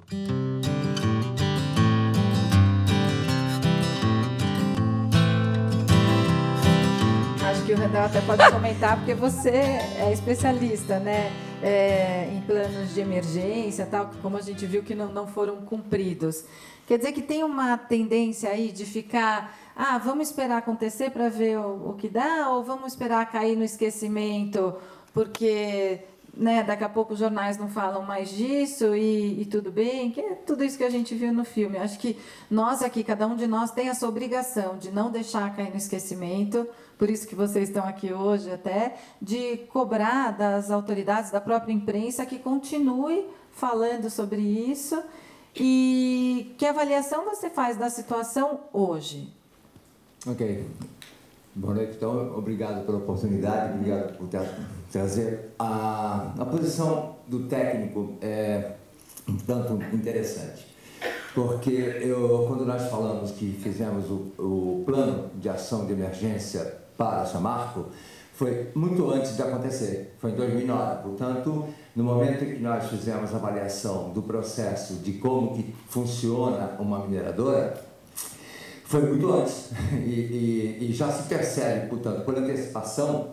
Acho que o Randall até pode comentar, porque você é especialista, né, em planos de emergência, tal, como a gente viu que não foram cumpridos. Quer dizer que tem uma tendência aí de ficar, vamos esperar acontecer para ver o que dá, ou vamos esperar cair no esquecimento, porque, né, daqui a pouco os jornais não falam mais disso e tudo bem, que é tudo isso que a gente viu no filme. Acho que nós aqui, cada um de nós tem essa obrigação de não deixar cair no esquecimento, por isso que vocês estão aqui hoje até, de cobrar das autoridades, da própria imprensa, que continue falando sobre isso. E que avaliação você faz da situação hoje? Ok. Boa noite, então. Obrigado pela oportunidade, obrigado por trazer. A posição do técnico é um tanto interessante, porque quando nós falamos que fizemos o plano de ação de emergência para Samarco, foi muito antes de acontecer, foi em 2009. Portanto, no momento em que nós fizemos a avaliação do processo de como que funciona uma mineradora, foi muito antes, e já se percebe, portanto, por antecipação,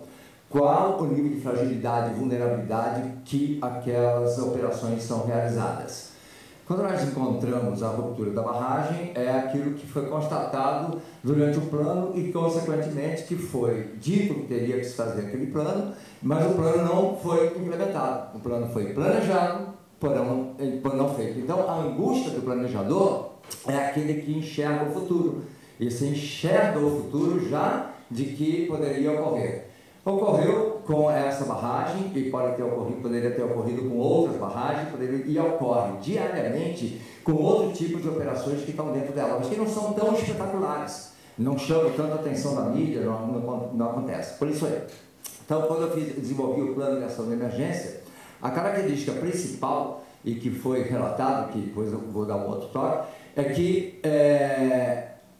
qual o nível de fragilidade e vulnerabilidade que aquelas operações são realizadas. Quando nós encontramos a ruptura da barragem, é aquilo que foi constatado durante o plano e, consequentemente, que foi dito que teria que se fazer aquele plano, mas o plano não foi implementado. O plano foi planejado, porém não feito. Então, a angústia do planejador é aquele que enxerga o futuro. E se enxerga o futuro já de que poderia ocorrer. Ocorreu com essa barragem e poderia ter ocorrido com outras barragens, e ocorre diariamente com outro tipo de operações que estão dentro dela, mas que não são tão espetaculares, não chamam tanta atenção da mídia, não acontece. Por isso aí. Então, quando eu desenvolvi o plano de ação de emergência, a característica principal, e que foi relatado, que depois eu vou dar um outro toque, é que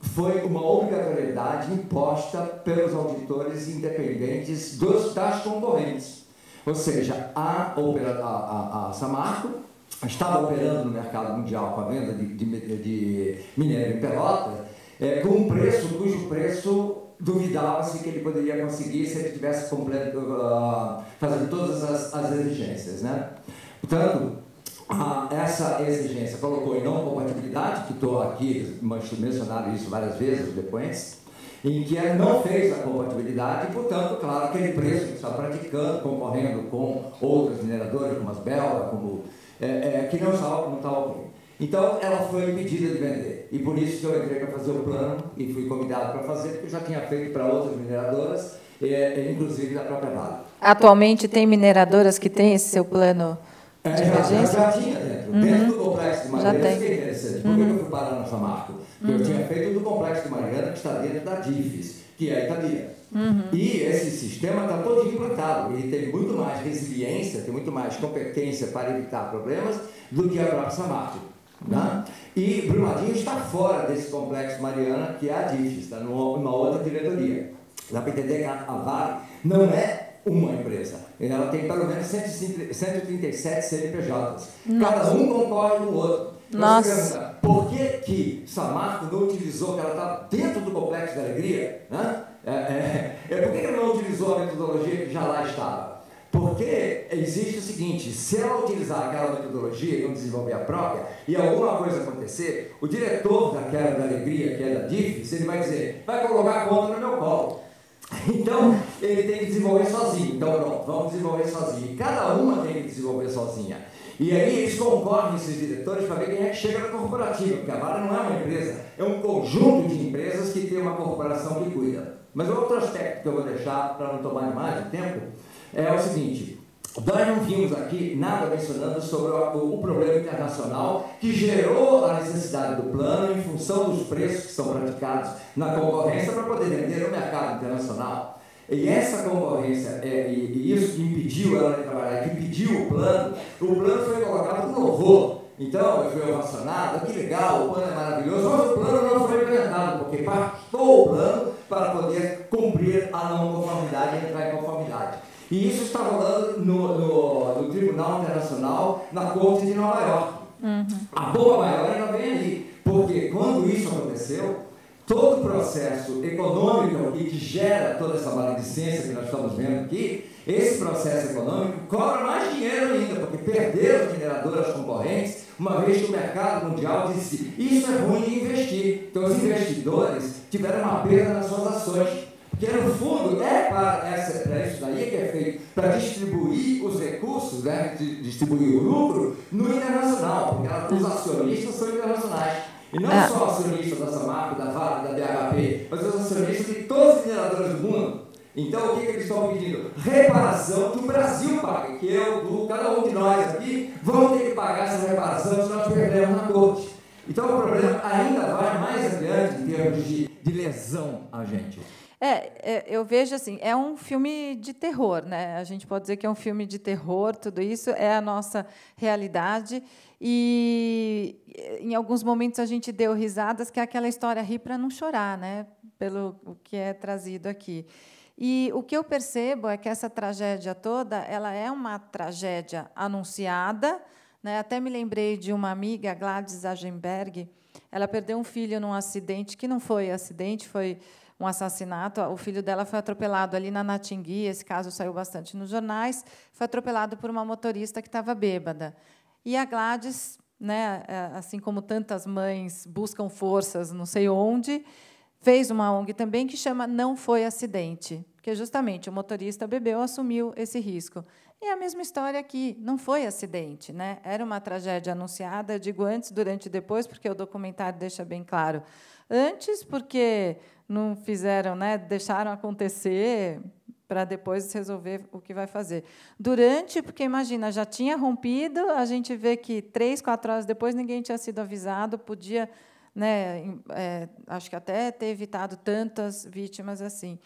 foi uma obrigatoriedade imposta pelos auditores independentes das concorrentes. Ou seja, a Samarco estava operando no mercado mundial com a venda de minério em pelota, com um preço cujo preço duvidava-se que ele poderia conseguir se ele tivesse fazendo todas as exigências, né? Portanto, essa exigência colocou em não compatibilidade, que estou aqui mencionando isso várias vezes, os depoentes, em que ela não fez a compatibilidade e, portanto, claro, aquele preço que está praticando, concorrendo com outras mineradoras, como as belgas, que não estava ok. Então, ela foi impedida de vender. E por isso que eu entrei para fazer o plano e fui convidado para fazer, porque eu já tinha feito para outras mineradoras, inclusive da própria Vale. Atualmente tem mineradoras que têm esse seu plano de emergência? Já tinha dentro do complexo de Mariana. Isso que é interessante. Por que eu fui parar na Samarco? Porque eu tinha feito do complexo de Mariana, que está dentro da DIFES, que é a Itabira. E esse sistema está todo implantado. Ele tem muito mais resiliência, tem muito mais competência para evitar problemas do que a própria Samarco. Né? E Brumadinho está fora desse complexo Mariana, que é a DIFES, está numa outra diretoria. Dá para entender que a Vale não é uma empresa. Ela tem pelo menos 137 CNPJs. Cada um concorre no outro. Nossa. Por que Samarco não utilizou, que ela está dentro do Complexo da Alegria, né? Por que ela não utilizou a metodologia que já lá estava? Porque existe o seguinte: se ela utilizar aquela metodologia e não desenvolver a própria, e alguma coisa acontecer, o diretor daquela da Alegria, que é da DIFES, ele vai dizer, vai colocar a conta no meu colo. Então, ele tem que desenvolver sozinho. Então, pronto, vamos desenvolver sozinho. E cada uma tem que desenvolver sozinha. E aí eles concorrem, esses diretores, para ver quem é que chega na corporativa, porque a Vale não é uma empresa, é um conjunto de empresas que tem uma corporação que cuida. Mas outro aspecto que eu vou deixar, para não tomar mais de tempo, é o seguinte: nós não vimos aqui nada mencionando sobre o problema internacional que gerou a necessidade do plano em função dos preços que são praticados na concorrência para poder vender no mercado internacional. E essa concorrência, e isso que impediu ela de trabalhar, que impediu o plano foi colocado como louvor. Então, eu fui ovacionado, que legal, o plano é maravilhoso, mas o plano não foi implementado, porque bastou o plano para poder cumprir a não conformidade e entrar em conformidade. E isso está rolando no Tribunal Internacional, na Corte de Nova York. A a bomba maior ainda vem aí, porque quando isso aconteceu, todo o processo econômico aqui que gera toda essa maledicência que nós estamos vendo aqui, esse processo econômico cobra mais dinheiro ainda, porque perderam as mineradoras concorrentes, uma vez que o mercado mundial disse isso é ruim de investir. Então os investidores tiveram uma perda nas suas ações, porque no fundo é para isso daí que é feito, para distribuir os recursos, né, distribuir o lucro no internacional, porque os acionistas são internacionais. E não só acionistas da Samarco, da Vale, da BHP, mas os acionistas de todas as mineradoras do mundo. Então, o que eles estão pedindo? Reparação que o Brasil paga, que eu, cada um de nós aqui, vamos ter que pagar essa reparação se nós perdermos na corte. Então, o problema ainda vai mais adiante em termos de lesão a gente. Eu vejo assim, é um filme de terror, né? A gente pode dizer que é um filme de terror, tudo isso é a nossa realidade. E, em alguns momentos, a gente deu risadas, que é aquela história rir para não chorar, né? Pelo o que é trazido aqui. E o que eu percebo é que essa tragédia toda ela é uma tragédia anunciada, né? Até me lembrei de uma amiga, Gladys Agenberg, ela perdeu um filho num acidente, que não foi acidente, foi um assassinato. O filho dela foi atropelado ali na Natingui, esse caso saiu bastante nos jornais, foi atropelado por uma motorista que estava bêbada. E a Gladys, né, assim como tantas mães buscam forças não sei onde, fez uma ONG também que chama Não Foi Acidente, porque justamente o motorista bebeu, assumiu esse risco. E a mesma história aqui, não foi acidente, né? Era uma tragédia anunciada, eu digo antes, durante e depois, porque o documentário deixa bem claro. Antes, porque não fizeram, né, deixaram acontecer para depois resolver o que vai fazer. Durante, porque, imagina, já tinha rompido, a gente vê que 3, 4 horas depois ninguém tinha sido avisado, podia, né, acho que até ter evitado tantas vítimas assim.